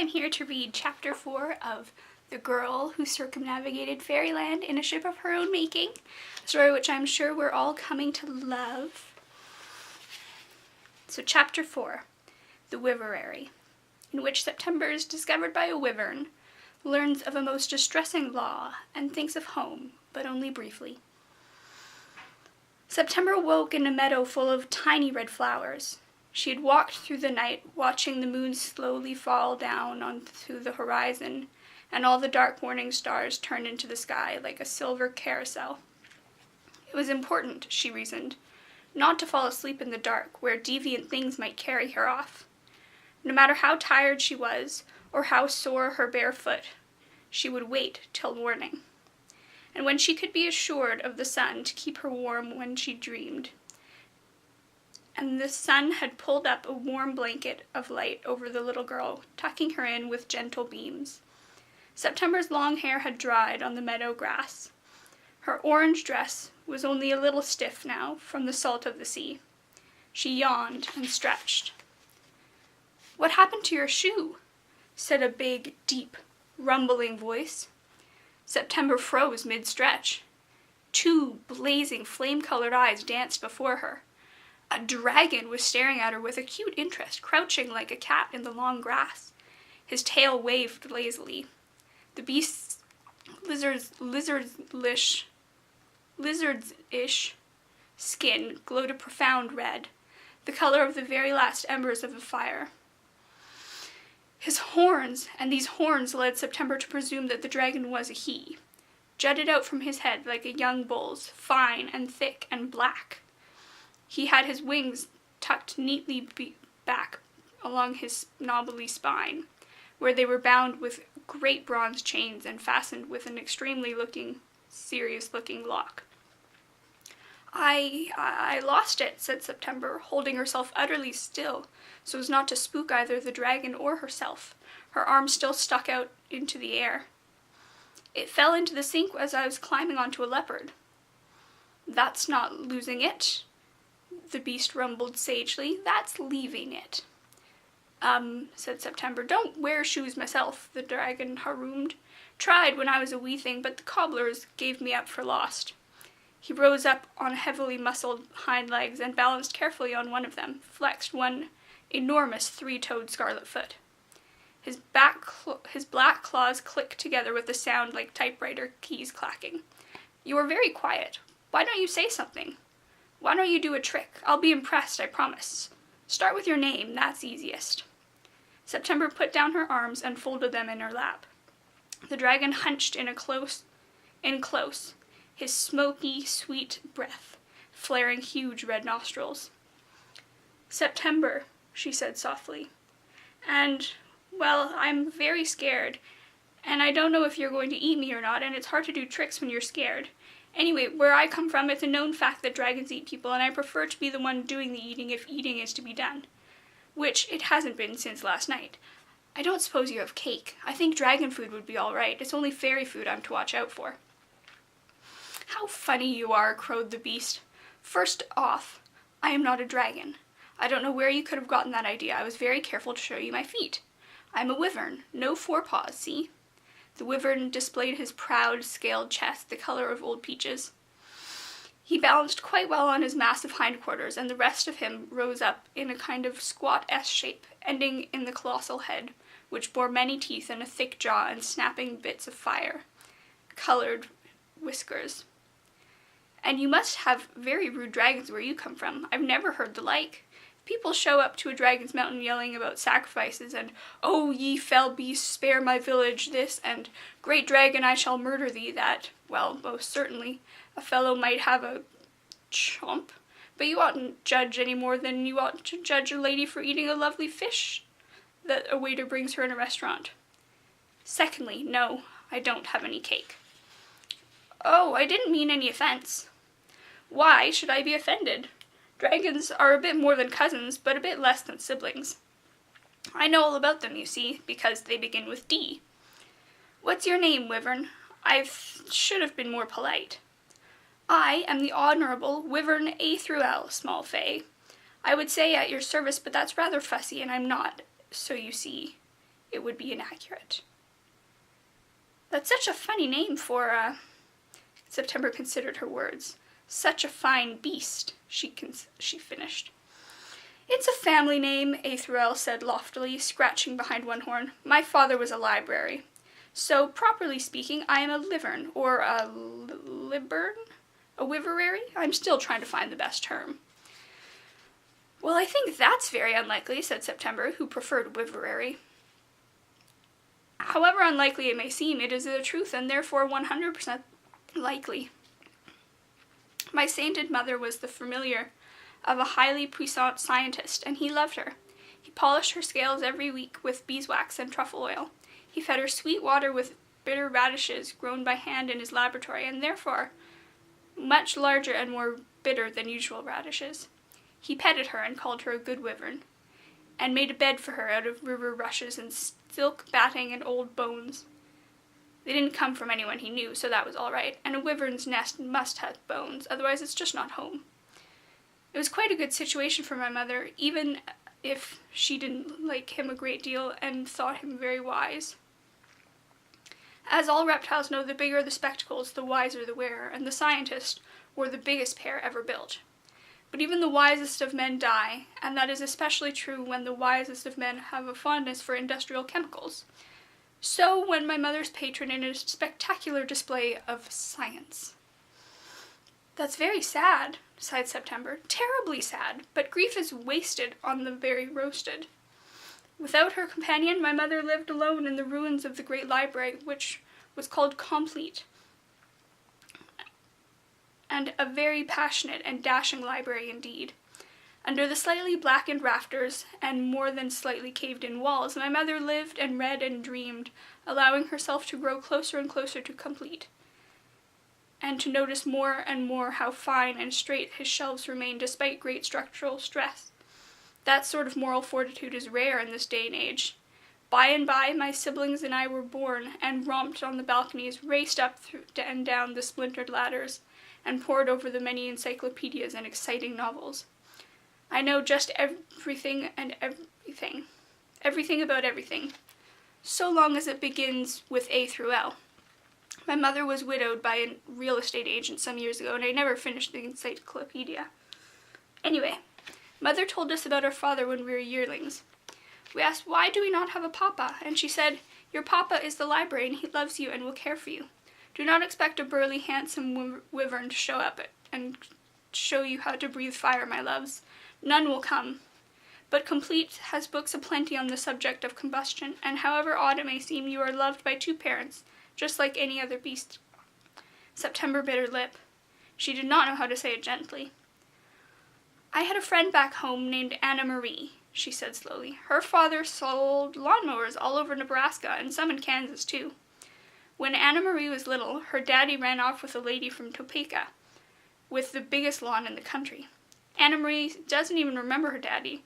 I'm here to read Chapter 4 of The Girl Who Circumnavigated Fairyland in a Ship of Her Own Making, a story which I'm sure we're all coming to love. So Chapter 4, The Wyverary, in which September is discovered by a wyvern, learns of a most distressing law, and thinks of home, but only briefly. September woke in a meadow full of tiny red flowers. She had walked through the night, watching the moon slowly fall down onto the horizon, and all the dark morning stars turned into the sky like a silver carousel. It was important, she reasoned, not to fall asleep in the dark, where deviant things might carry her off. No matter how tired she was, or how sore her bare foot, she would wait till morning, and when she could be assured of the sun to keep her warm when she dreamed. And the sun had pulled up a warm blanket of light over the little girl, tucking her in with gentle beams. September's long hair had dried on the meadow grass. Her orange dress was only a little stiff now from the salt of the sea. She yawned and stretched. "What happened to your shoe?" said a big, deep, rumbling voice. September froze mid-stretch. Two blazing, flame-colored eyes danced before her. A dragon was staring at her with acute interest, crouching like a cat in the long grass. His tail waved lazily. The beast's lizards-ish skin glowed a profound red, the color of the very last embers of a fire. His horns, and these horns led September to presume that the dragon was a he, jutted out from his head like a young bull's, fine and thick and black. He had his wings tucked neatly back along his knobbly spine, where they were bound with great bronze chains and fastened with an extremely serious-looking lock. I lost it," said September, holding herself utterly still, so as not to spook either the dragon or herself. Her arm still stuck out into the air. "It fell into the sink as I was climbing onto a leopard." "That's not losing it," the beast rumbled sagely. "That's leaving it." Said September. "Don't wear shoes myself," the dragon harrumed. "Tried when I was a wee thing, but the cobblers gave me up for lost." He rose up on heavily muscled hind legs and balanced carefully on one of them, flexed one enormous three-toed scarlet foot. His black claws clicked together with a sound like typewriter keys clacking. "You are very quiet. Why don't you say something? Why don't you do a trick? I'll be impressed, I promise. Start with your name, that's easiest." September put down her arms and folded them in her lap. The dragon hunched in close, his smoky, sweet breath flaring huge red nostrils. "September," she said softly. Well, I'm very scared, and I don't know if you're going to eat me or not, and it's hard to do tricks when you're scared. Anyway, where I come from, it's a known fact that dragons eat people, and I prefer to be the one doing the eating if eating is to be done. Which it hasn't been since last night. I don't suppose you have cake. I think dragon food would be all right. It's only fairy food I'm to watch out for." "How funny you are," crowed the beast. "First off, I am not a dragon. I don't know where you could have gotten that idea. I was very careful to show you my feet. I'm a wyvern. No forepaws, see?" The wyvern displayed his proud, scaled chest, the color of old peaches. He balanced quite well on his massive hindquarters, and the rest of him rose up in a kind of squat S shape, ending in the colossal head, which bore many teeth and a thick jaw and snapping bits of fire-colored whiskers. "And you must have very rude dragons where you come from. I've never heard the like. People show up to a dragon's mountain yelling about sacrifices and, 'Oh, ye fell beast, spare my village,' this, and 'Great dragon, I shall murder thee,' that, well, most certainly, a fellow might have a chomp, but you oughtn't judge any more than you ought to judge a lady for eating a lovely fish that a waiter brings her in a restaurant. Secondly, no, I don't have any cake." "Oh, I didn't mean any offense." "Why should I be offended? Dragons are a bit more than cousins, but a bit less than siblings. I know all about them, you see, because they begin with D. What's your name, wyvern? I should have been more polite." "I am the Honorable Wyvern A through L, small fay. I would say at your service, but that's rather fussy, and I'm not, so you see." it would be inaccurate. That's such a funny name for, September considered her words. Such a fine beast, she finished. It's a family name, Aetheriel said loftily, scratching behind one horn. My father was a library. So, properly speaking, I am a livern, or a libern? A wiverary? I'm still trying to find the best term. Well, I think that's very unlikely, said September, who preferred wiverary. However unlikely it may seem, it is the truth, and therefore 100% likely. My sainted mother was the familiar of a highly puissant scientist, and he loved her. He polished her scales every week with beeswax and truffle oil. He fed her sweet water with bitter radishes grown by hand in his laboratory, and therefore much larger and more bitter than usual radishes. He petted her and called her a good wyvern, and made a bed for her out of river rushes and silk batting and old bones. They didn't come from anyone he knew, so that was all right, and a wyvern's nest must have bones, otherwise it's just not home. It was quite a good situation for my mother, even if she didn't like him a great deal and thought him very wise. As all reptiles know, the bigger the spectacles, the wiser the wearer, and the scientist wore the biggest pair ever built. But even the wisest of men die, and that is especially true when the wisest of men have a fondness for industrial chemicals. So when my mother's patron in a spectacular display of science. That's very sad, sighed September. Terribly sad, but grief is wasted on the very roasted. Without her companion, my mother lived alone in the ruins of the great library, which was called Complete, and a very passionate and dashing library indeed. Under the slightly blackened rafters and more than slightly caved-in walls, my mother lived and read and dreamed, allowing herself to grow closer and closer to Complete, and to notice more and more how fine and straight his shelves remained despite great structural stress. That sort of moral fortitude is rare in this day and age. By and by, my siblings and I were born, and romped on the balconies, raced up and down the splintered ladders, and pored over the many encyclopedias and exciting novels. I know just everything about everything, so long as it begins with A through L. My mother was widowed by a real estate agent some years ago, and I never finished the encyclopedia. Anyway, Mother told us about our father when we were yearlings. We asked, why do we not have a papa? And she said, your papa is the library, and he loves you and will care for you. Do not expect a burly, handsome wyvern to show up and show you how to breathe fire, my loves. None will come. But Complete has books aplenty on the subject of combustion, and however odd it may seem, you are loved by two parents, just like any other beast. September bit her lip. She did not know how to say it gently. I had a friend back home named Anna Marie, she said slowly. Her father sold lawnmowers all over Nebraska, and some in Kansas, too. When Anna Marie was little, her daddy ran off with a lady from Topeka, with the biggest lawn in the country. Anna Marie doesn't even remember her daddy,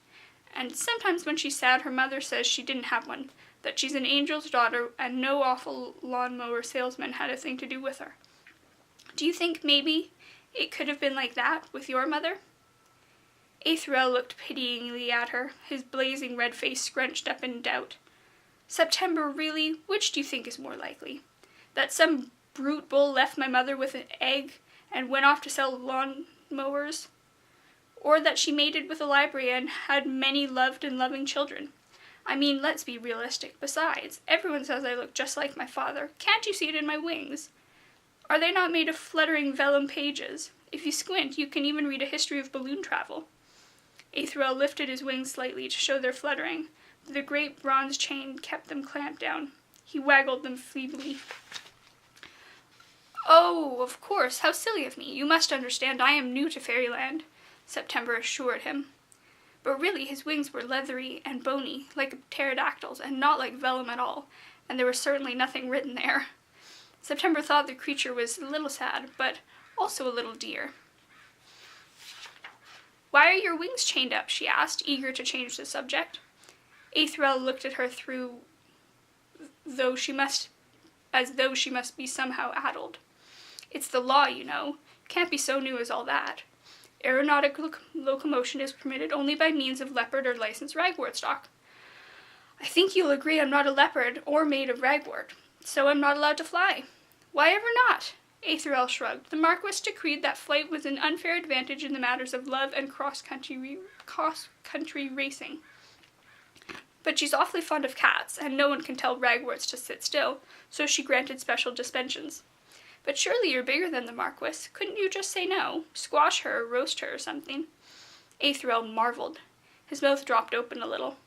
and sometimes when she's sad, her mother says she didn't have one, that she's an angel's daughter, and no awful lawnmower salesman had a thing to do with her. Do you think maybe it could have been like that with your mother? Aetheriel looked pityingly at her, his blazing red face scrunched up in doubt. September, really, which do you think is more likely? That some brute bull left my mother with an egg and went off to sell lawn mowers? Or that she mated with a library and had many loved and loving children? I mean, let's be realistic. Besides, everyone says I look just like my father. Can't you see it in my wings? Are they not made of fluttering vellum pages? If you squint, you can even read a history of balloon travel. Aetheriel lifted his wings slightly to show their fluttering, but the great bronze chain kept them clamped down. He waggled them feebly. Oh, of course, how silly of me. You must understand I am new to fairyland, September assured him. But really his wings were leathery and bony, like a pterodactyl's, and not like vellum at all, and there was certainly nothing written there. September thought the creature was a little sad, but also a little dear. Why are your wings chained up? She asked, eager to change the subject. Aetheriel looked at her as though she must be somehow addled. It's the law, you know. Can't be so new as all that. Aeronautic locomotion is permitted only by means of leopard or licensed ragwort stock. I think you'll agree I'm not a leopard or made of ragwort, so I'm not allowed to fly. Why ever not? Aetheriel shrugged. The Marquis decreed that flight was an unfair advantage in the matters of love and cross-country racing. But she's awfully fond of cats, and no one can tell ragworts to sit still, so she granted special dispensations. But surely you're bigger than the Marquis. Couldn't you just say no? Squash her or roast her or something? Aetheriel marveled. His mouth dropped open a little.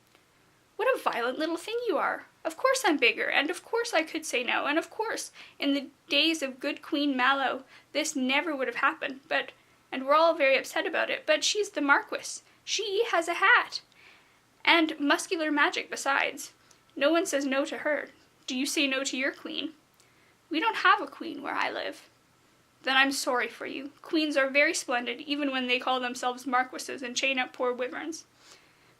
What a violent little thing you are. Of course I'm bigger, and of course I could say no, and of course, in the days of good Queen Mallow, this never would have happened, and we're all very upset about it, but she's the Marquis. She has a hat. And muscular magic besides. No one says no to her. Do you say no to your queen? We don't have a queen where I live. Then I'm sorry for you. Queens are very splendid, even when they call themselves marquises and chain up poor wyverns.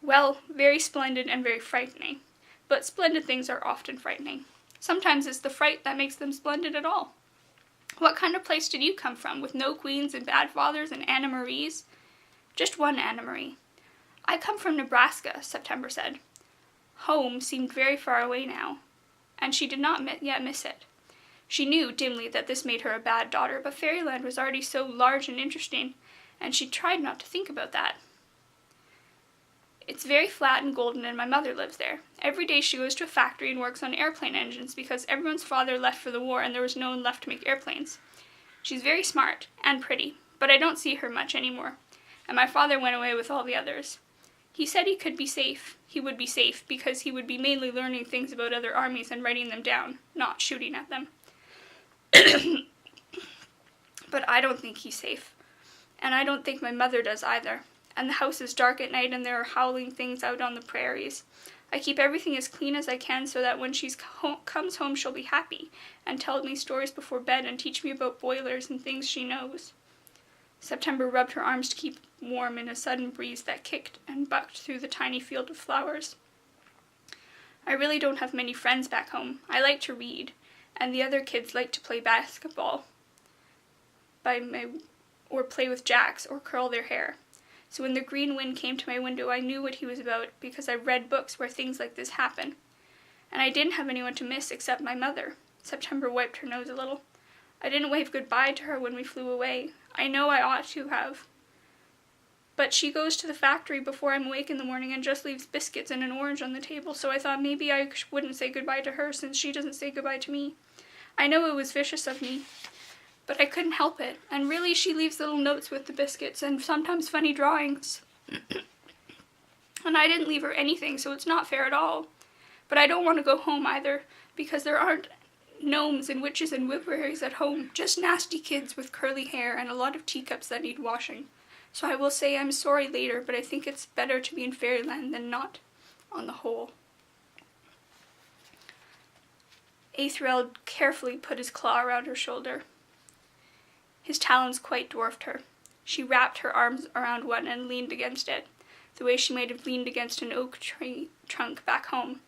Well, very splendid and very frightening. But splendid things are often frightening. Sometimes it's the fright that makes them splendid at all. What kind of place did you come from, with no queens and bad fathers and Anna Maries? Just one Anna Marie. I come from Nebraska, September said. Home seemed very far away now, and she did not yet miss it. She knew dimly that this made her a bad daughter, but Fairyland was already so large and interesting, and she tried not to think about that. It's very flat and golden, and my mother lives there. Every day she goes to a factory and works on airplane engines because everyone's father left for the war and there was no one left to make airplanes. She's very smart and pretty, but I don't see her much anymore, and my father went away with all the others. He said he would be safe because he would be mainly learning things about other armies and writing them down, not shooting at them. But I don't think he's safe, and I don't think my mother does either. And the house is dark at night and there are howling things out on the prairies. I keep everything as clean as I can so that when she comes home she'll be happy and tell me stories before bed and teach me about boilers and things she knows. September rubbed her arms to keep warm in a sudden breeze that kicked and bucked through the tiny field of flowers. I really don't have many friends back home. I like to read, and the other kids like to play basketball or play with jacks or curl their hair. So when the green wind came to my window, I knew what he was about because I've read books where things like this happen. And I didn't have anyone to miss except my mother. September wiped her nose a little. I didn't wave goodbye to her when we flew away. I know I ought to have. But she goes to the factory before I'm awake in the morning and just leaves biscuits and an orange on the table, so I thought maybe I wouldn't say goodbye to her since she doesn't say goodbye to me. I know it was vicious of me, but I couldn't help it, and really she leaves little notes with the biscuits and sometimes funny drawings. And I didn't leave her anything, so it's not fair at all. But I don't want to go home either, because there aren't gnomes and witches and whippoorwills at home, just nasty kids with curly hair and a lot of teacups that need washing. So I will say I'm sorry later, but I think it's better to be in Fairyland than not, on the whole. Aetheriel carefully put his claw around her shoulder. His talons quite dwarfed her. She wrapped her arms around one and leaned against it, the way she might have leaned against an oak tree trunk back home.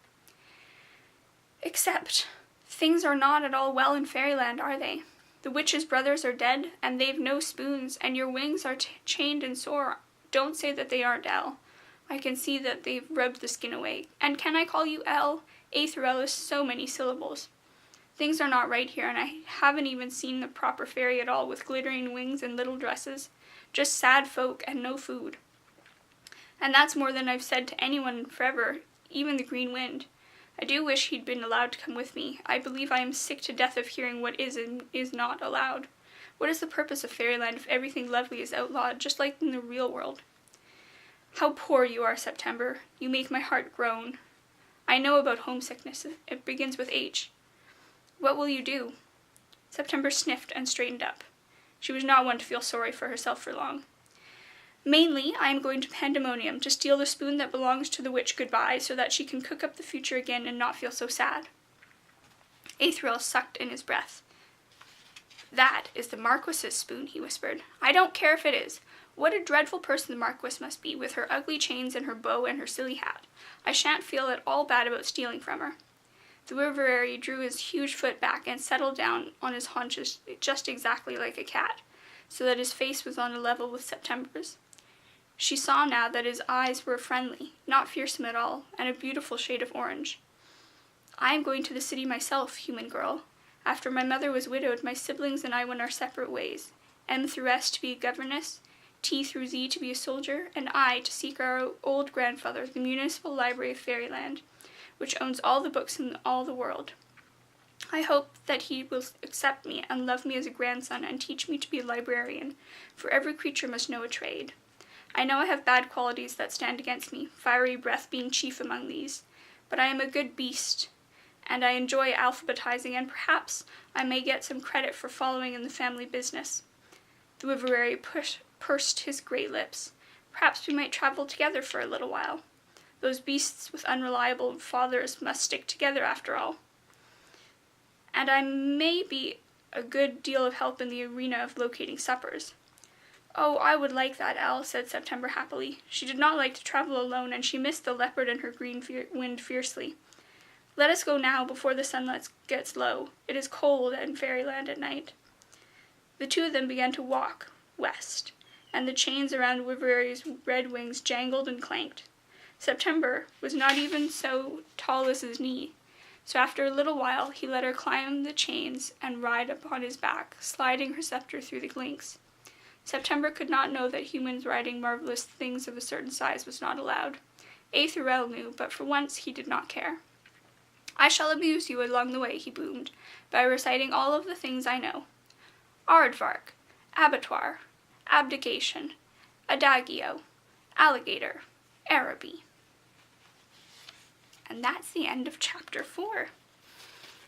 Except, things are not at all well in Fairyland, are they? The witches' brothers are dead, and they've no spoons, and your wings are chained and sore. Don't say that they aren't, Elle. I can see that they've rubbed the skin away. And can I call you Elle? Aetheriel is so many syllables. Things are not right here, and I haven't even seen the proper fairy at all, with glittering wings and little dresses. Just sad folk and no food. And that's more than I've said to anyone forever, even the Green Wind. I do wish he'd been allowed to come with me. I believe I am sick to death of hearing what is and is not allowed. What is the purpose of Fairyland if everything lovely is outlawed, just like in the real world? How poor you are, September. You make my heart groan. I know about homesickness. It begins with H. What will you do? September sniffed and straightened up. She was not one to feel sorry for herself for long. Mainly, I am going to Pandemonium to steal the spoon that belongs to the witch Goodbye so that she can cook up the future again and not feel so sad. Aetheriel sucked in his breath. That is the Marquis's spoon, he whispered. I don't care if it is. What a dreadful person the Marquis must be, with her ugly chains and her bow and her silly hat. I shan't feel at all bad about stealing from her. The Wyverary drew his huge foot back and settled down on his haunches just exactly like a cat, so that his face was on a level with September's. She saw now that his eyes were friendly, not fearsome at all, and a beautiful shade of orange. I am going to the city myself, human girl. After my mother was widowed, my siblings and I went our separate ways. M through S to be a governess, T through Z to be a soldier, and I to seek our old grandfather, the Municipal Library of Fairyland, which owns all the books in all the world. I hope that he will accept me and love me as a grandson and teach me to be a librarian, for every creature must know a trade. I know I have bad qualities that stand against me, fiery breath being chief among these, but I am a good beast, and I enjoy alphabetizing, and perhaps I may get some credit for following in the family business. The Wiverary pursed his great lips. Perhaps we might travel together for a little while. Those beasts with unreliable fathers must stick together after all. And I may be a good deal of help in the arena of locating suppers. Oh, I would like that, Al, said September happily. She did not like to travel alone, and she missed the leopard and her green wind fiercely. Let us go now, before the sun gets low. It is cold in Fairyland at night. The two of them began to walk west, and the chains around Wiverary's red wings jangled and clanked. September was not even so tall as his knee, so after a little while he let her climb the chains and ride upon his back, sliding her scepter through the links. September could not know that humans riding marvelous things of a certain size was not allowed. A through L knew, but for once he did not care. I shall amuse you along the way, he boomed, by reciting all of the things I know. Aardvark, abattoir, abdication, adagio, alligator, Araby. And that's the end of chapter 4.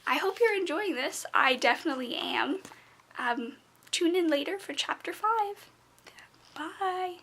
I hope you're enjoying this. I definitely am. Tune in later for chapter 5. Bye.